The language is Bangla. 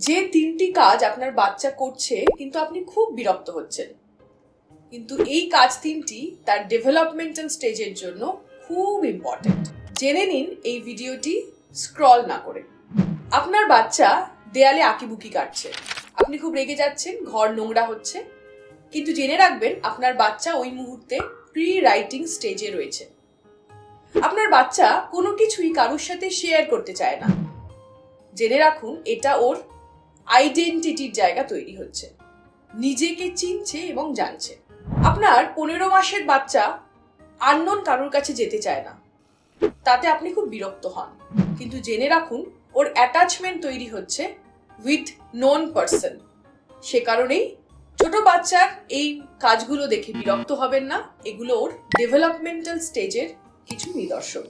যে 3টি কাজ আপনার বাচ্চা করছে কিন্তু আপনি খুব বিরক্ত হচ্ছেন, কিন্তু এই কাজ 3টি তার ডেভেলপমেন্টাল স্টেজের জন্য খুব ইম্পর্টেন্ট। জেনে নিন এই ভিডিওটি স্ক্রল না করে। আপনার বাচ্চা দেয়ালে আঁকিবুকি কাটছে, আপনি খুব রেগে যাচ্ছেন, ঘর নোংরা হচ্ছে, কিন্তু জেনে রাখবেন আপনার বাচ্চা ওই মুহূর্তে প্রি রাইটিং স্টেজে রয়েছে। আপনার বাচ্চা কোনো কিছুই কারোর সাথে শেয়ার করতে চায় না। জেনে রাখুন এটা ওর আইডেন্টিটির জায়গা তৈরি হচ্ছে, নিজেকে চিনছে এবং জানছে। আপনার 15 মাসের বাচ্চা আননোন কারোর কাছে যেতে চায় না, তাতে আপনি খুব বিরক্ত হন, কিন্তু জেনে রাখুন ওর অ্যাটাচমেন্ট তৈরি হচ্ছে উইথ নোন পারসন। সে কারণেই ছোট বাচ্চার এই কাজগুলো দেখে বিরক্ত হবেন না, এগুলো ওর ডেভেলপমেন্টাল স্টেজের কিছু নিদর্শন।